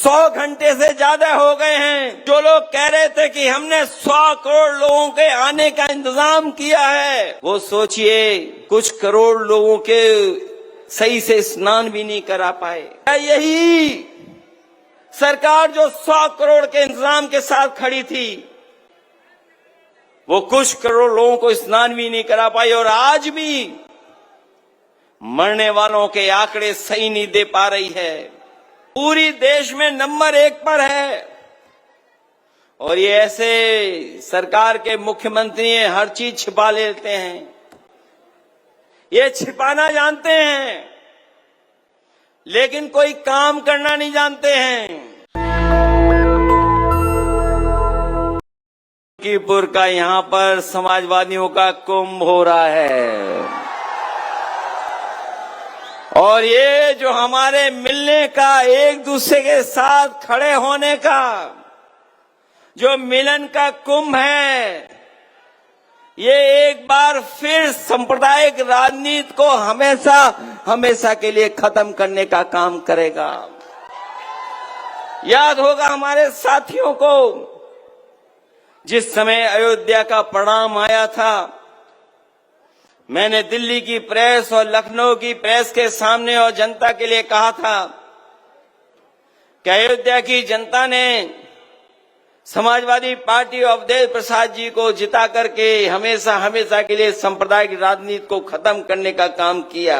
100 घंटे से ज्यादा हो गए हैं। जो लोग कह रहे थे कि हमने 100 करोड़ लोगों के आने का इंतजाम किया है, वो सोचिए कुछ करोड़ लोगों के सही से स्नान भी नहीं करा पाए। यही सरकार जो 100 करोड़ के इंतजाम के साथ खड़ी थी, वो कुछ करोड़ लोगों को स्नान भी नहीं करा पाई और आज भी मरने वालों के आंकड़े सही नहीं दे पा रही है। पूरी देश में नंबर 1 पर है। और ये ऐसे सरकार के मुख्यमंत्री हैं, हर चीज छिपा लेते हैं, ये छिपाना जानते हैं लेकिन कोई काम करना नहीं जानते हैं। लखीमपुर का यहां पर समाजवादियों का कुंभ हो रहा है और ये जो हमारे मिलने का, एक दूसरे के साथ खड़े होने का जो मिलन का कुंभ है, ये एक बार फिर सांप्रदायिक राजनीति को हमेशा हमेशा के लिए खत्म करने का काम करेगा। याद होगा हमारे साथियों को, जिस समय अयोध्या का परिणाम आया था, मैंने दिल्ली की प्रेस और लखनऊ की प्रेस के सामने और जनता के लिए कहा था कि अयोध्या की जनता ने समाजवादी पार्टी और अवधेश प्रसाद जी को जिता करके हमेशा हमेशा के लिए सांप्रदायिक राजनीति को खत्म करने का काम किया।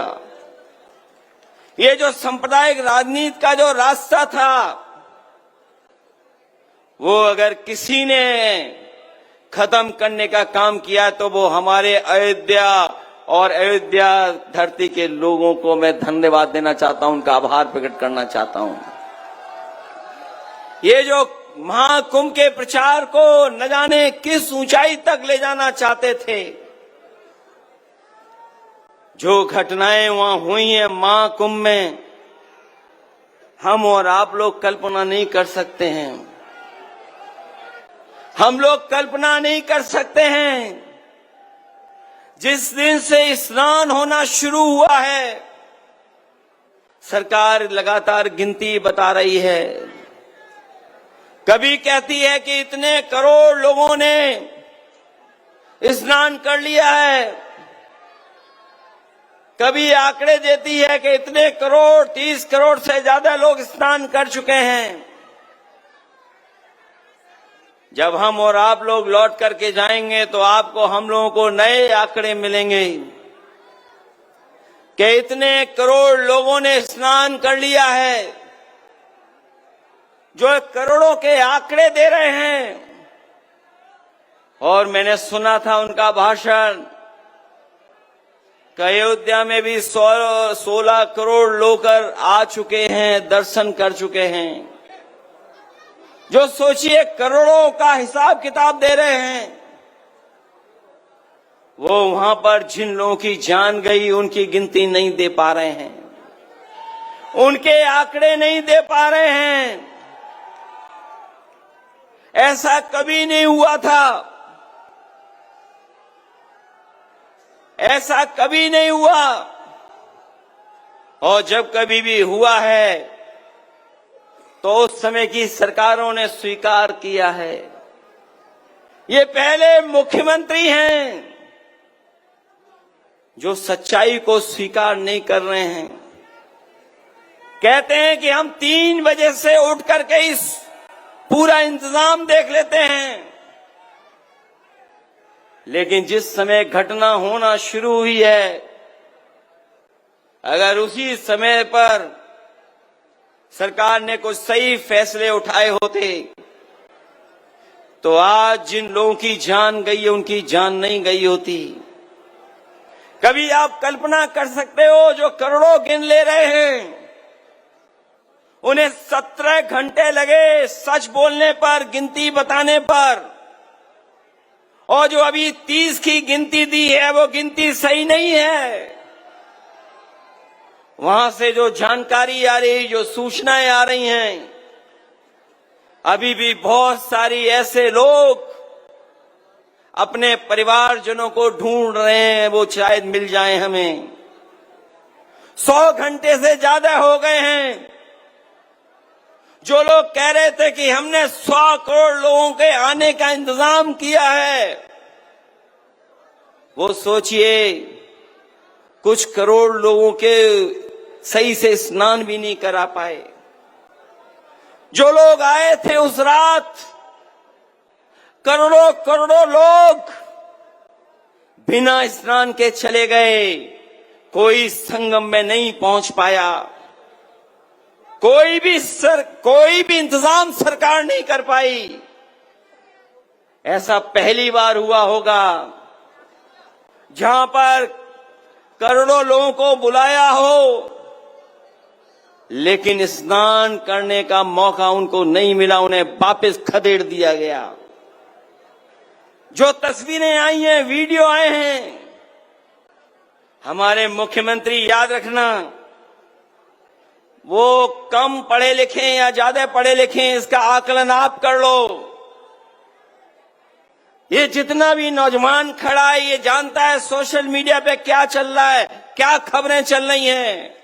ये जो सांप्रदायिक राजनीति का जो रास्ता था, वो अगर किसी ने खत्म करने का काम किया तो वो हमारे अयोध्या और अयोध्या धरती के लोगों को मैं धन्यवाद देना चाहता हूं, उनका आभार प्रकट करना चाहता हूं। ये जो महाकुंभ के प्रचार को न जाने किस ऊंचाई तक ले जाना चाहते थे, जो घटनाएं वहां हुई हैं महाकुंभ में, हम और आप लोग कल्पना नहीं कर सकते हैं। हम लोग कल्पना नहीं कर सकते हैं। जिस दिन से स्नान होना शुरू हुआ है, सरकार लगातार गिनती बता रही है। कभी कहती है कि इतने करोड़ लोगों ने स्नान कर लिया है, कभी आंकड़े देती है कि इतने करोड़, 30 करोड़ से ज्यादा लोग स्नान कर चुके हैं। जब हम और आप लोग लौट करके जाएंगे तो आपको, हम लोगों को नए आंकड़े मिलेंगे कि इतने करोड़ लोगों ने स्नान कर लिया है। जो करोड़ों के आंकड़े दे रहे हैं, और मैंने सुना था उनका भाषण कि अयोध्या में भी 16 करोड़ लोग आ चुके हैं, दर्शन कर चुके हैं। जो सोचिए करोड़ों का हिसाब किताब दे रहे हैं, वो वहां पर जिन लोगों की जान गई उनकी गिनती नहीं दे पा रहे हैं, उनके आंकड़े नहीं दे पा रहे हैं। ऐसा कभी नहीं हुआ था, ऐसा कभी नहीं हुआ, और जब कभी भी हुआ है तो उस समय की सरकारों ने स्वीकार किया है। ये पहले मुख्यमंत्री हैं जो सच्चाई को स्वीकार नहीं कर रहे हैं। कहते हैं कि हम 3 बजे से उठ करके इस पूरा इंतजाम देख लेते हैं, लेकिन जिस समय घटना होना शुरू हुई है, अगर उसी समय पर सरकार ने कुछ सही फैसले उठाए होते तो आज जिन लोगों की जान गई है उनकी जान नहीं गई होती। कभी आप कल्पना कर सकते हो, जो करोड़ों गिन ले रहे हैं उन्हें 17 घंटे लगे सच बोलने पर, गिनती बताने पर, और जो अभी 30 की गिनती दी है वो गिनती सही नहीं है। वहां से जो जानकारी आ रही, जो सूचनाएं आ रही हैं, अभी भी बहुत सारी ऐसे लोग अपने परिवारजनों को ढूंढ रहे हैं, वो शायद मिल जाएं हमें। 100 घंटे से ज्यादा हो गए हैं। जो लोग कह रहे थे कि हमने 100 करोड़ लोगों के आने का इंतजाम किया है, वो सोचिए कुछ करोड़ लोगों के सही से स्नान भी नहीं करा पाए। जो लोग आए थे उस रात, करोड़ों करोड़ों लोग बिना स्नान के चले गए। कोई संगम में नहीं पहुंच पाया। कोई भी इंतजाम सरकार नहीं कर पाई। ऐसा पहली बार हुआ होगा जहां पर करोड़ों लोगों को बुलाया हो, लेकिन स्नान करने का मौका उनको नहीं मिला, उन्हें वापस खदेड़ दिया गया। जो तस्वीरें आई हैं, वीडियो आए हैं, हमारे मुख्यमंत्री याद रखना, वो कम पढ़े लिखे या ज्यादा पढ़े लिखे इसका आकलन आप कर लो। ये जितना भी नौजवान खड़ा है ये जानता है सोशल मीडिया पे क्या चल रहा है, क्या खबरें चल रही हैं।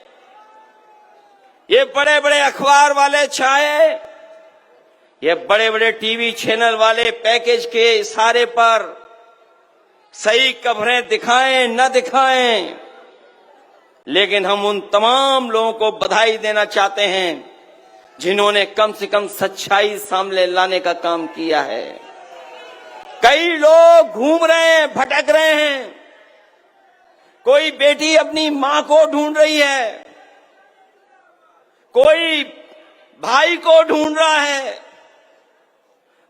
ये बड़े बड़े अखबार वाले चाहे ये बड़े बड़े टीवी चैनल वाले पैकेज के इशारे पर सही खबरें दिखाएं न दिखाएं, लेकिन हम उन तमाम लोगों को बधाई देना चाहते हैं जिन्होंने कम से कम सच्चाई सामने लाने का काम किया है। कई लोग घूम रहे हैं, भटक रहे हैं। कोई बेटी अपनी मां को ढूंढ रही है, कोई भाई को ढूंढ रहा है,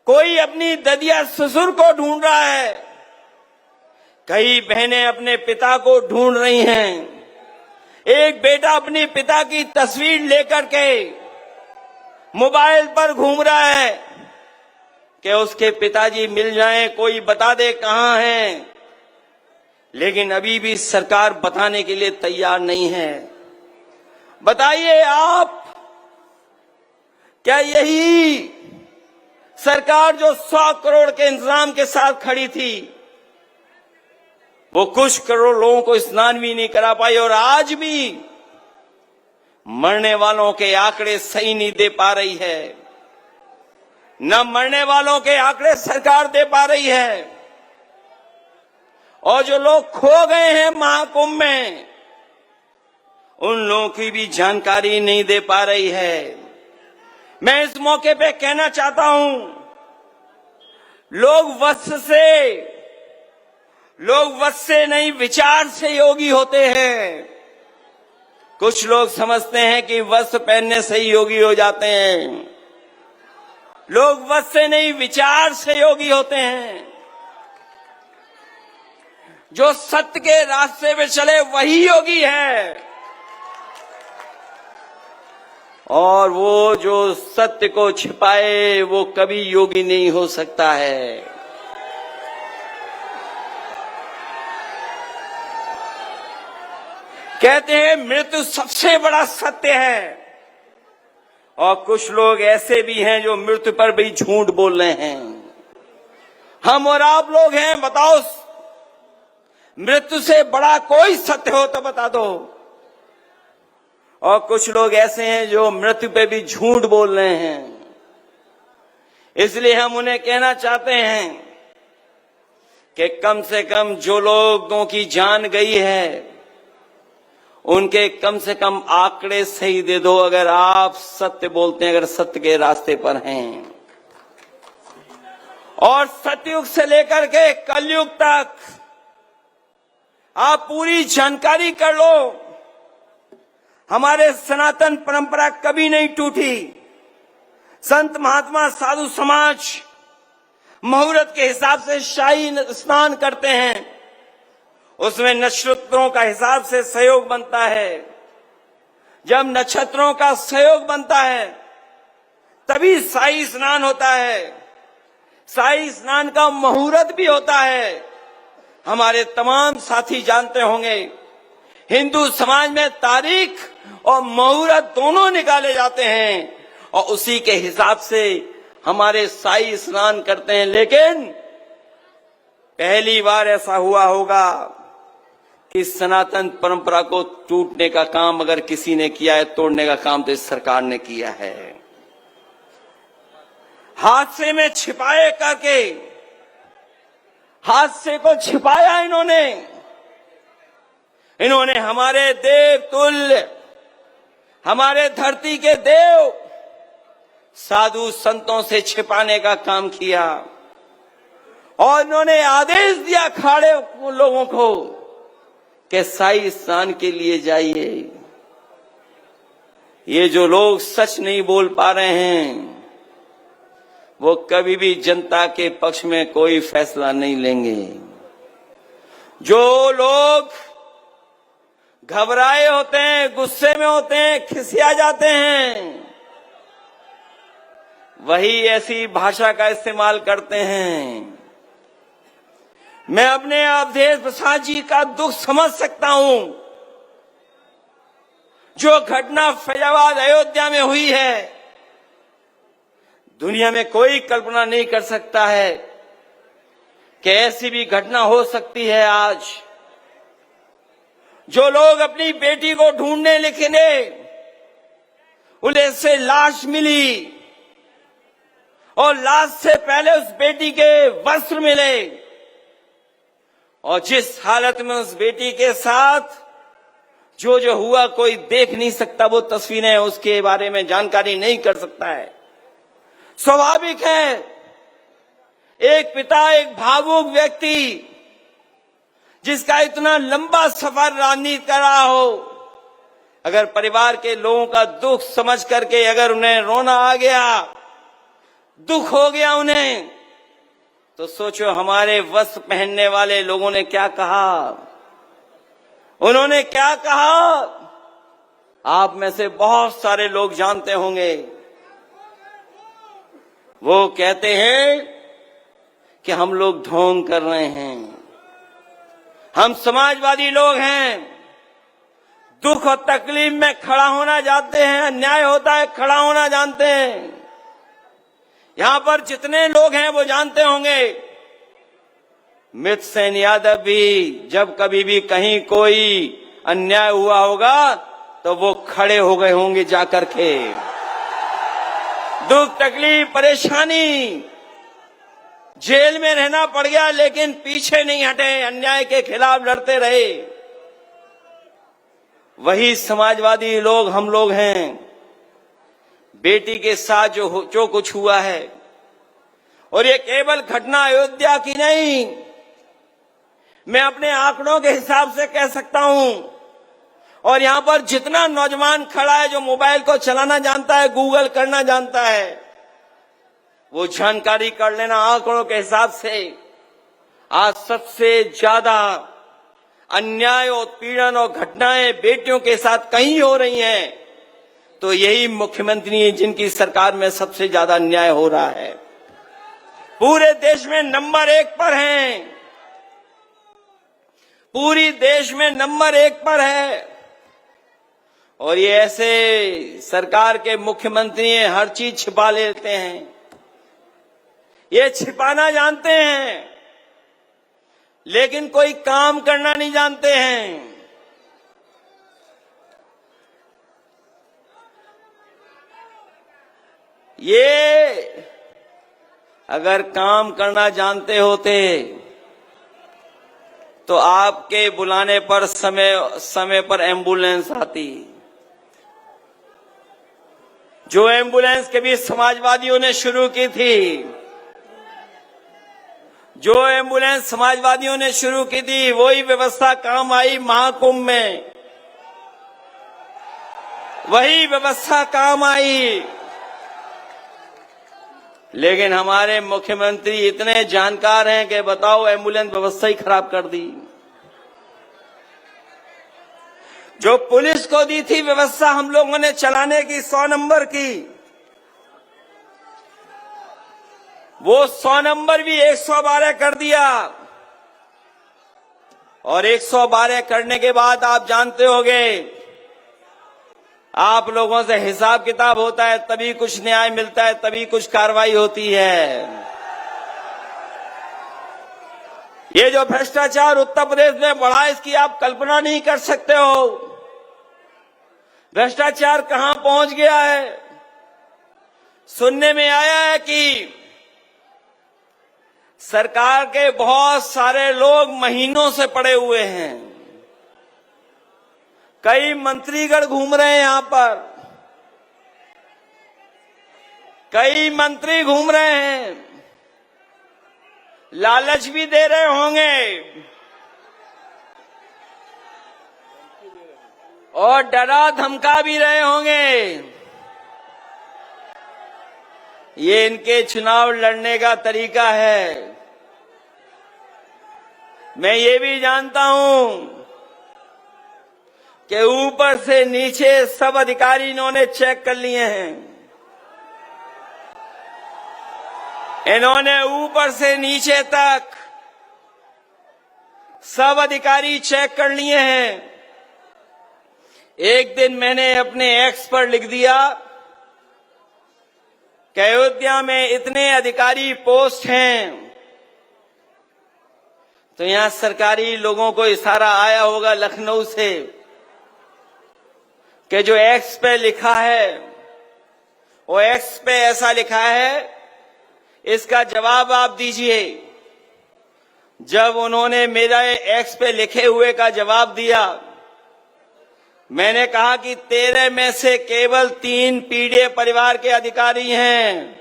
कोई अपनी ददिया ससुर को ढूंढ रहा है, कई बहनें अपने पिता को ढूंढ रही हैं। एक बेटा अपने पिता की तस्वीर लेकर के मोबाइल पर घूम रहा है कि उसके पिताजी मिल जाएं, कोई बता दे कहां हैं, लेकिन अभी भी सरकार बताने के लिए तैयार नहीं है। बताइए आप, क्या यही सरकार जो 100 करोड़ के इंतजाम के साथ खड़ी थी, वो कुछ करोड़ लोगों को स्नान भी नहीं करा पाई, और आज भी मरने वालों के आंकड़े सही नहीं दे पा रही है। न मरने वालों के आंकड़े सरकार दे पा रही है, और जो लोग खो गए हैं महाकुंभ में, उन लोगों की भी जानकारी नहीं दे पा रही है। मैं इस मौके पे कहना चाहता हूं, लोग वश से नहीं विचार से योगी होते हैं। कुछ लोग समझते हैं कि वस्त्र पहनने से ही योगी हो जाते हैं। लोग वश से नहीं विचार से योगी होते हैं। जो सत्य के रास्ते पे चले वही योगी है, और वो जो सत्य को छिपाए वो कभी योगी नहीं हो सकता है। कहते हैं मृत्यु सबसे बड़ा सत्य है, और कुछ लोग ऐसे भी हैं जो मृत्यु पर भी झूठ बोल रहे हैं। हम और आप लोग हैं, बताओ मृत्यु से बड़ा कोई सत्य हो तो बता दो। और कुछ लोग ऐसे हैं जो मृत्यु पे भी झूठ बोल रहे हैं। इसलिए हम उन्हें कहना चाहते हैं कि कम से कम जो लोगों की जान गई है उनके कम से कम आंकड़े सही दे दो, अगर आप सत्य बोलते हैं, अगर सत्य के रास्ते पर हैं। और सतयुग से लेकर के कलयुग तक आप पूरी जानकारी कर लो। हमारे सनातन परंपरा कभी नहीं टूटी। संत महात्मा साधु समाज मुहूर्त के हिसाब से शाही स्नान करते हैं, उसमें नक्षत्रों का हिसाब से सहयोग बनता है। जब नक्षत्रों का सहयोग बनता है तभी शाही स्नान होता है। शाही स्नान का मुहूर्त भी होता है। हमारे तमाम साथी जानते होंगे, हिंदू समाज में तारीख और मुहूर्त दोनों निकाले जाते हैं, और उसी के हिसाब से हमारे शाही स्नान करते हैं। लेकिन पहली बार ऐसा हुआ होगा कि सनातन परंपरा को टूटने का काम अगर किसी ने किया है, तोड़ने का काम तो इस सरकार ने किया है। हादसे में छिपाए करके हादसे को छिपाया इन्होंने हमारे देव तुल्य, हमारे धरती के देव साधु संतों से छिपाने का काम किया और इन्होंने आदेश दिया अखाड़े लोगों को कि शाही स्नान के लिए जाइए। ये जो लोग सच नहीं बोल पा रहे हैं वो कभी भी जनता के पक्ष में कोई फैसला नहीं लेंगे। जो लोग घबराए होते हैं, गुस्से में होते हैं, खिसिया जाते हैं, वही ऐसी भाषा का इस्तेमाल करते हैं। मैं अपने अवधेश प्रसाद जी का दुख समझ सकता हूं। जो घटना फैजाबाद अयोध्या में हुई है, दुनिया में कोई कल्पना नहीं कर सकता है कि ऐसी भी घटना हो सकती है आज। जो लोग अपनी बेटी को ढूंढने निकले, उन्हें से लाश मिली और लाश से पहले उस बेटी के वस्त्र मिले और जिस हालत में उस बेटी के साथ जो जो हुआ कोई देख नहीं सकता, वो तस्वीरें उसके बारे में जानकारी नहीं कर सकता है। स्वाभाविक है एक पिता, एक भावुक व्यक्ति जिसका इतना लंबा सफर राजनीति कर रहा हो, अगर परिवार के लोगों का दुख समझ करके अगर उन्हें रोना आ गया, दुख हो गया उन्हें, तो सोचो हमारे वस्त्र पहनने वाले लोगों ने क्या कहा। उन्होंने क्या कहा आप में से बहुत सारे लोग जानते होंगे। वो कहते हैं कि हम लोग ढोंग कर रहे हैं, हम समाजवादी लोग हैं, दुख और तकलीफ में खड़ा होना जानते हैं, अन्याय होता है खड़ा होना जानते हैं। यहां पर जितने लोग हैं वो जानते होंगे, मित्र सेन यादव भी जब कभी भी कहीं कोई अन्याय हुआ होगा तो वो खड़े हो गए होंगे जाकर के। दुख तकलीफ परेशानी, जेल में रहना पड़ गया लेकिन पीछे नहीं हटे, अन्याय के खिलाफ लड़ते रहे। वही समाजवादी लोग हम लोग हैं। बेटी के साथ जो कुछ हुआ है, और ये केवल घटना अयोध्या की नहीं, मैं अपने आंकड़ों के हिसाब से कह सकता हूं, और यहां पर जितना नौजवान खड़ा है जो मोबाइल को चलाना जानता है, गूगल करना जानता है, वो जानकारी कर लेना आंकड़ों के हिसाब से आज सबसे ज्यादा अन्याय और पीड़न और घटनाएं बेटियों के साथ कहीं हो रही हैं तो यही मुख्यमंत्री हैं जिनकी सरकार में सबसे ज्यादा अन्याय हो रहा है। पूरे देश में नंबर 1 पर हैं, पूरी देश में नंबर 1 पर है। और ये ऐसे सरकार के मुख्यमंत्री हैं, हर चीज छिपा लेते हैं, ये छिपाना जानते हैं लेकिन कोई काम करना नहीं जानते हैं। ये अगर काम करना जानते होते तो आपके बुलाने पर समय पर एम्बुलेंस आती। जो एम्बुलेंस कभी समाजवादियों ने शुरू की थी, जो एम्बुलेंस समाजवादियों ने शुरू की थी, वही व्यवस्था काम आई महाकुंभ में, वही व्यवस्था काम आई। लेकिन हमारे मुख्यमंत्री इतने जानकार हैं कि बताओ एम्बुलेंस व्यवस्था ही खराब कर दी। जो पुलिस को दी थी व्यवस्था हम लोगों ने चलाने की 100 नंबर की, वो 100 नंबर भी 112 कर दिया। और 112 करने के बाद आप जानते होंगे, आप लोगों से हिसाब किताब होता है, तभी कुछ न्याय मिलता है, तभी कुछ कार्रवाई होती है। ये जो भ्रष्टाचार उत्तर प्रदेश में बढ़ा, इसकी आप कल्पना नहीं कर सकते हो। भ्रष्टाचार कहां पहुंच गया है। सुनने में आया है कि सरकार के बहुत सारे लोग महीनों से पड़े हुए हैं। कई मंत्रीगण घूम रहे हैं यहां पर, कई मंत्री घूम रहे हैं, लालच भी दे रहे होंगे और डरा धमका भी रहे होंगे। ये इनके चुनाव लड़ने का तरीका है। मैं ये भी जानता हूं कि ऊपर से नीचे सब अधिकारी इन्होंने चेक कर लिए हैं। इन्होंने ऊपर से नीचे तक सब अधिकारी चेक कर लिए हैं। एक दिन मैंने अपने एक्स पर लिख दिया कि अयोध्या में इतने अधिकारी पोस्ट हैं, तो यहां सरकारी लोगों को इशारा आया होगा लखनऊ से कि जो एक्स पे लिखा है वो एक्स पे ऐसा लिखा है, इसका जवाब आप दीजिए। जब उन्होंने मेरा एक्स पे लिखे हुए का जवाब दिया, मैंने कहा कि 13 में से केवल 3 पीडीए परिवार के अधिकारी हैं,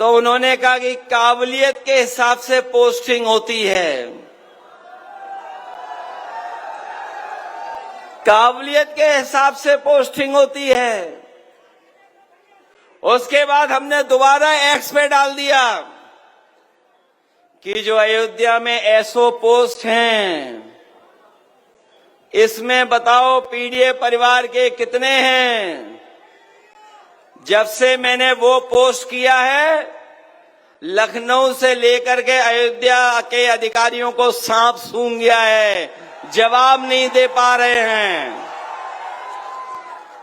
तो उन्होंने कहा कि काबिलियत के हिसाब से पोस्टिंग होती है। काबिलियत के हिसाब से पोस्टिंग होती है। उसके बाद हमने दोबारा एक्स पे डाल दिया कि जो अयोध्या में एसओ पोस्ट हैं, इसमें बताओ पीडीए परिवार के कितने हैं। जब से मैंने वो पोस्ट किया है, लखनऊ से लेकर के अयोध्या के अधिकारियों को सांप सूंघ गया है, जवाब नहीं दे पा रहे हैं।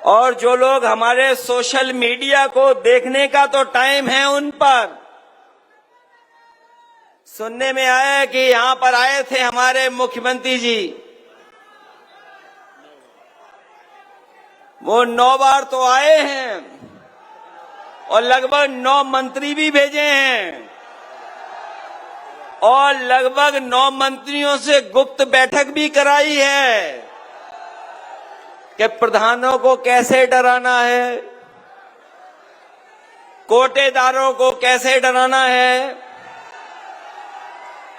और जो लोग हमारे सोशल मीडिया को देखने का तो टाइम है उन पर, सुनने में आया है कि यहां पर आए थे हमारे मुख्यमंत्री जी, वो 9 बार तो आए हैं और लगभग 9 मंत्री भी भेजे हैं और लगभग 9 मंत्रियों से गुप्त बैठक भी कराई है कि प्रधानों को कैसे डराना है, कोटेदारों को कैसे डराना है।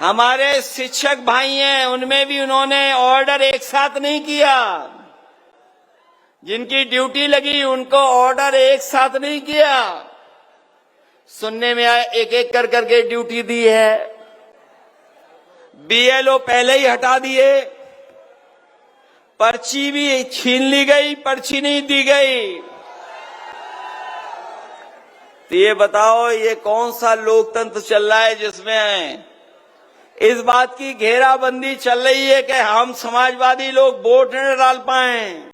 हमारे शिक्षक भाई हैं, उनमें भी उन्होंने ऑर्डर एक साथ नहीं किया। जिनकी ड्यूटी लगी उनको ऑर्डर एक साथ नहीं किया। सुनने में आया एक एक कर करके ड्यूटी दी है। बीएलओ पहले ही हटा दिए, पर्ची भी छीन ली गई, पर्ची नहीं दी गई। तो ये बताओ ये कौन सा लोकतंत्र चल रहा है जिसमें इस बात की घेराबंदी चल रही है कि हम समाजवादी लोग वोट न डाल पाए।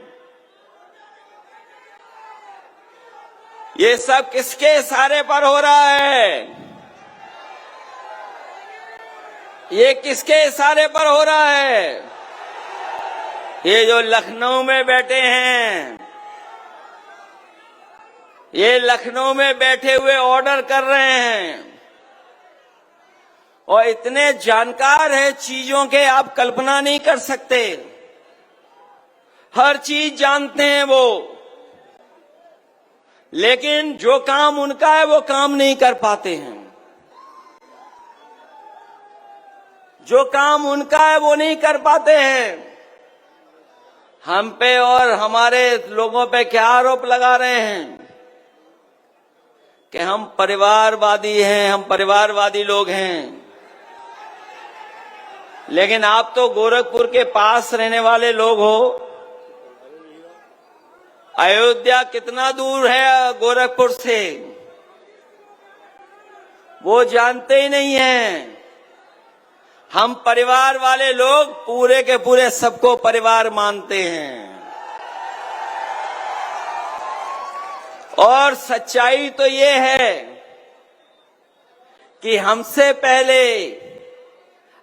ये सब किसके इशारे पर हो रहा है? ये किसके इशारे पर हो रहा है? ये जो लखनऊ में बैठे हैं, ये लखनऊ में बैठे हुए ऑर्डर कर रहे हैं और इतने जानकार हैं चीजों के, आप कल्पना नहीं कर सकते। हर चीज जानते हैं वो, लेकिन जो काम उनका है वो काम नहीं कर पाते हैं। जो काम उनका है वो नहीं कर पाते हैं। हम पे और हमारे लोगों पे क्या आरोप लगा रहे हैं कि हम परिवारवादी हैं, हम परिवारवादी लोग हैं। लेकिन आप तो गोरखपुर के पास रहने वाले लोग हो। अयोध्या कितना दूर है गोरखपुर से, वो जानते ही नहीं हैं। हम परिवार वाले लोग पूरे के पूरे सबको परिवार मानते हैं। और सच्चाई तो ये है कि हमसे पहले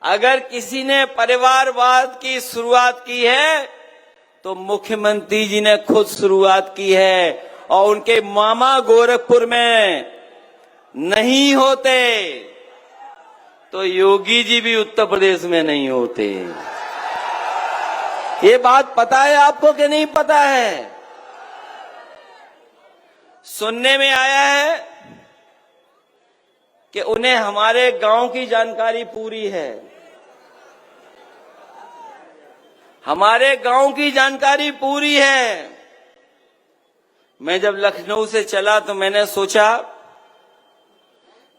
अगर किसी ने परिवारवाद की शुरुआत की है तो मुख्यमंत्री जी ने खुद शुरुआत की है और उनके मामा गोरखपुर में नहीं होते तो योगी जी भी उत्तर प्रदेश में नहीं होते। ये बात पता है आपको कि नहीं पता है? सुनने में आया है कि उन्हें हमारे गांव की जानकारी पूरी है। हमारे गांव की जानकारी पूरी है। मैं जब लखनऊ से चला तो मैंने सोचा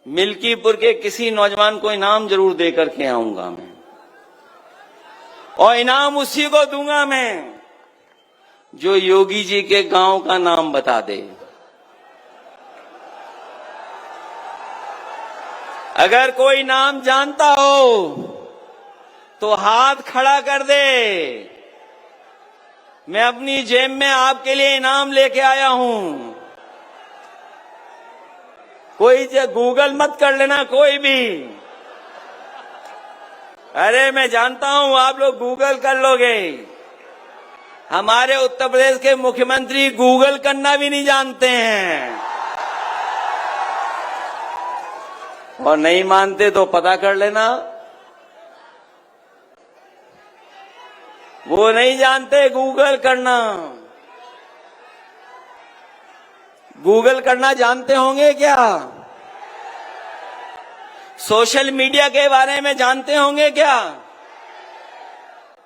मिल्कीपुर के किसी नौजवान को इनाम जरूर दे करके आऊंगा मैं, और इनाम उसी को दूंगा मैं जो योगी जी के गांव का नाम बता दे। अगर कोई नाम जानता हो तो हाथ खड़ा कर दे। मैं अपनी जेब में आपके लिए इनाम लेके आया हूं। कोई गूगल मत कर लेना कोई भी। अरे मैं जानता हूं आप लोग गूगल कर लोगे। हमारे उत्तर प्रदेश के मुख्यमंत्री गूगल करना भी नहीं जानते हैं, और नहीं मानते तो पता कर लेना। वो नहीं जानते गूगल करना। गूगल करना जानते होंगे क्या? सोशल मीडिया के बारे में जानते होंगे क्या?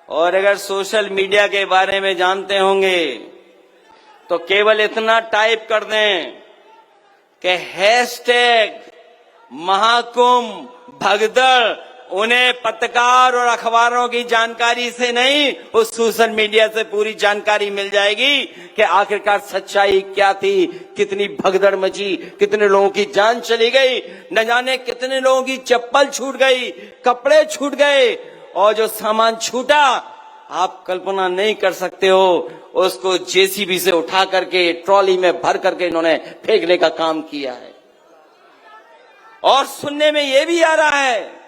और अगर सोशल मीडिया के बारे में जानते होंगे तो केवल इतना टाइप कर दें कि हैशटैग महाकुंभ भगदड़। उन्हें पत्रकार और अखबारों की जानकारी से नहीं, उस सोशल मीडिया से पूरी जानकारी मिल जाएगी कि आखिरकार सच्चाई क्या थी, कितनी भगदड़ मची, कितने लोगों की जान चली गई, न जाने कितने लोगों की चप्पल छूट गई, कपड़े छूट गए, और जो सामान छूटा आप कल्पना नहीं कर सकते हो। उसको जेसीबी से उठा करके ट्रॉली में भर करके इन्होंने फेंकने का काम किया है। और सुनने में यह भी आ रहा है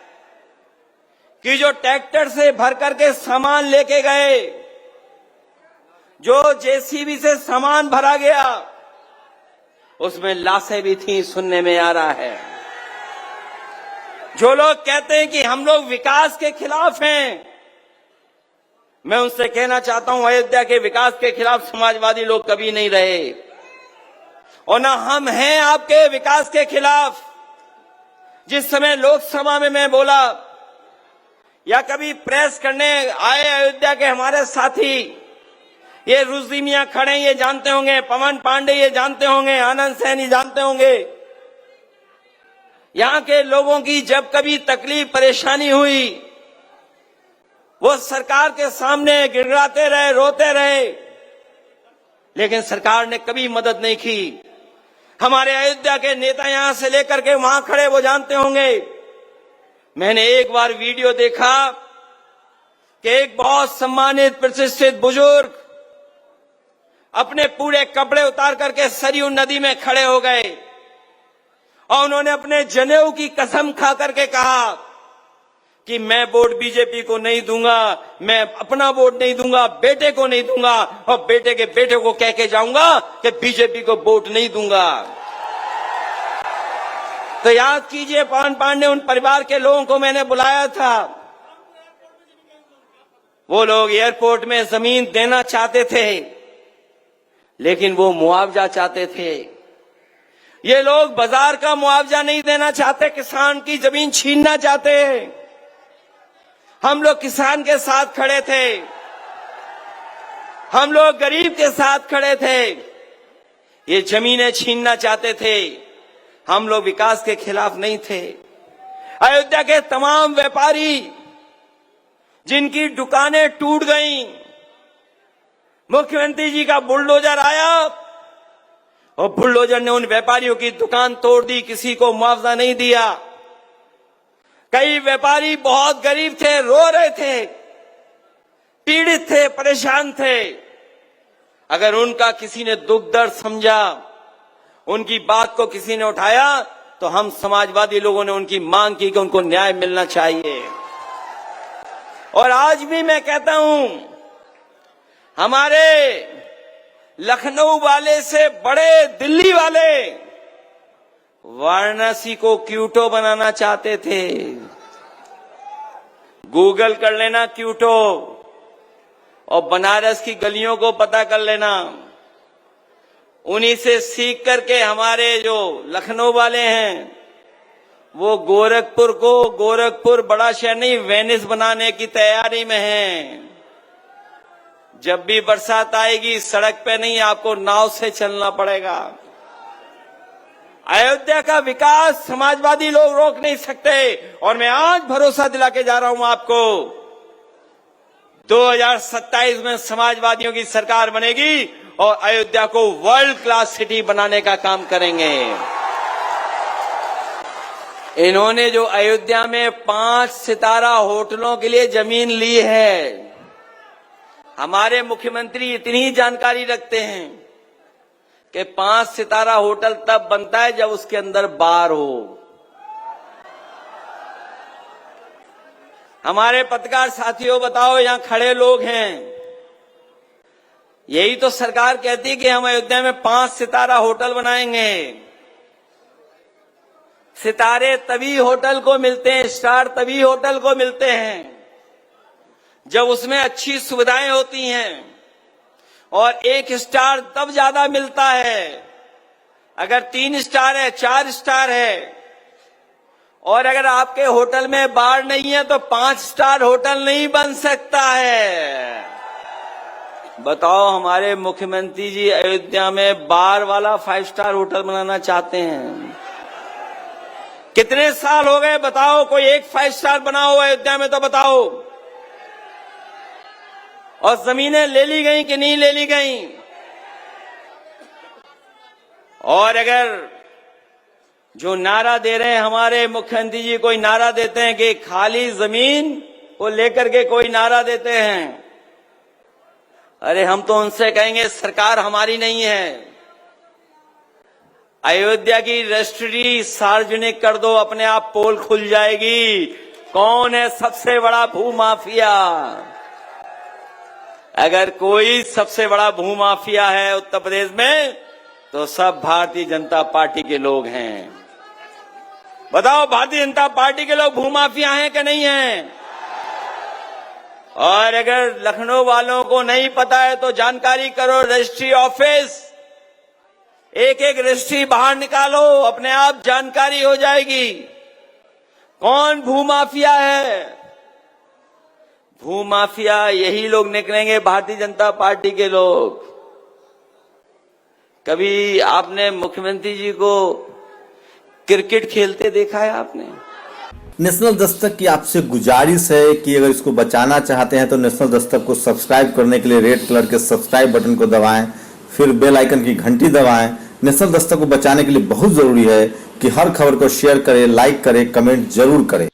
कि जो ट्रैक्टर से भर करके सामान लेके गए, जो जेसीबी से सामान भरा गया, उसमें लाशें भी थी, सुनने में आ रहा है। जो लोग कहते हैं कि हम लोग विकास के खिलाफ हैं, मैं उनसे कहना चाहता हूं अयोध्या के विकास के खिलाफ समाजवादी लोग कभी नहीं रहे, और ना हम हैं आपके विकास के खिलाफ। जिस समय लोकसभा में मैं बोला या कभी प्रेस करने आए अयोध्या के हमारे साथी, ये रुचि मियां खड़े ये जानते होंगे, पवन पांडे ये जानते होंगे, आनंद सैनी जानते होंगे, यहां के लोगों की जब कभी तकलीफ परेशानी हुई वो सरकार के सामने गिड़गिड़ाते रहे, रोते रहे, लेकिन सरकार ने कभी मदद नहीं की। हमारे अयोध्या के नेता यहां से लेकर के वहां खड़े वो जानते होंगे। मैंने एक बार वीडियो देखा कि एक बहुत सम्मानित प्रतिष्ठित बुजुर्ग अपने पूरे कपड़े उतार करके सरयू नदी में खड़े हो गए और उन्होंने अपने जनेऊ की कसम खा करके कहा कि मैं वोट बीजेपी को नहीं दूंगा, मैं अपना वोट नहीं दूंगा, बेटे को नहीं दूंगा, और बेटे के बेटे को कह के जाऊंगा कि बीजेपी को वोट नहीं दूंगा। तो याद कीजिए पवन पांडे उन परिवार के लोगों को मैंने बुलाया था। वो लोग एयरपोर्ट में जमीन देना चाहते थे, लेकिन वो मुआवजा चाहते थे। ये लोग बाजार का मुआवजा नहीं देना चाहते, किसान की जमीन छीनना चाहते हैं। हम लोग किसान के साथ खड़े थे, हम लोग गरीब के साथ खड़े थे। ये जमीनें छीनना चाहते थे, हम लोग विकास के खिलाफ नहीं थे। अयोध्या के तमाम व्यापारी जिनकी दुकानें टूट गईं, मुख्यमंत्री जी का बुलडोजर आया और बुलडोजर ने उन व्यापारियों की दुकान तोड़ दी, किसी को मुआवजा नहीं दिया। कई व्यापारी बहुत गरीब थे, रो रहे थे, पीड़ित थे, परेशान थे। अगर उनका किसी ने दुख दर्द समझा, उनकी बात को किसी ने उठाया, तो हम समाजवादी लोगों ने उनकी मांग की कि उनको न्याय मिलना चाहिए। और आज भी मैं कहता हूं, हमारे लखनऊ वाले से बड़े दिल्ली वाले वाराणसी को क्यूटो बनाना चाहते थे। गूगल कर लेना क्यूटो और बनारस की गलियों को पता कर लेना। उन्हीं से सीख करके हमारे जो लखनऊ वाले हैं वो गोरखपुर बड़ा शहर नहीं वेनिस बनाने की तैयारी में हैं। जब भी बरसात आएगी सड़क पे नहीं, आपको नाव से चलना पड़ेगा। अयोध्या का विकास समाजवादी लोग रोक नहीं सकते और मैं आज भरोसा दिला के जा रहा हूं आपको, 2027 में समाजवादियों की सरकार बनेगी और अयोध्या को वर्ल्ड क्लास सिटी बनाने का काम करेंगे। इन्होंने जो अयोध्या में 5 सितारा होटलों के लिए जमीन ली है, हमारे मुख्यमंत्री इतनी जानकारी रखते हैं कि 5 सितारा होटल तब बनता है जब उसके अंदर बार हो। हमारे पत्रकार साथियों बताओ, यहां खड़े लोग हैं, यही तो सरकार कहती है कि हम अयोध्या में 5 सितारा होटल बनाएंगे। सितारे तभी होटल को मिलते हैं, स्टार तभी होटल को मिलते हैं जब उसमें अच्छी सुविधाएं होती हैं, और 1 स्टार तब ज्यादा मिलता है अगर 3 स्टार है, 4 स्टार है, और अगर आपके होटल में बार नहीं है तो 5 स्टार होटल नहीं बन सकता है। बताओ, हमारे मुख्यमंत्री जी अयोध्या में बार वाला 5 स्टार होटल बनाना चाहते हैं। कितने साल हो गए बताओ, कोई एक 5 स्टार बना हो अयोध्या में तो बताओ। और जमीनें ले ली गई कि नहीं ले ली गई? और अगर जो नारा दे रहे हैं हमारे मुख्यमंत्री जी, कोई नारा देते हैं कि खाली जमीन को लेकर के कोई नारा देते हैं, अरे हम तो उनसे कहेंगे सरकार हमारी नहीं है, अयोध्या की रजिस्ट्री सार्वजनिक कर दो, अपने आप पोल खुल जाएगी। कौन है सबसे बड़ा भूमाफिया? अगर कोई सबसे बड़ा भूमाफिया है उत्तर प्रदेश में तो सब भारतीय जनता पार्टी के लोग हैं। बताओ, भारतीय जनता पार्टी के लोग भूमाफिया हैं कि नहीं हैं? और अगर लखनऊ वालों को नहीं पता है तो जानकारी करो, रजिस्ट्री ऑफिस, एक रजिस्ट्री बाहर निकालो, अपने आप जानकारी हो जाएगी कौन भूमाफिया है। भूमाफिया यही लोग निकलेंगे, भारतीय जनता पार्टी के लोग। कभी आपने मुख्यमंत्री जी को क्रिकेट खेलते देखा है आपने? नेशनल दस्तक की आपसे गुजारिश है कि अगर इसको बचाना चाहते हैं तो नेशनल दस्तक को सब्सक्राइब करने के लिए रेड कलर के सब्सक्राइब बटन को दबाएं, फिर बेल आइकन की घंटी दबाएं। नेशनल दस्तक को बचाने के लिए बहुत जरूरी है कि हर खबर को शेयर करें, लाइक करें, कमेंट जरूर करें।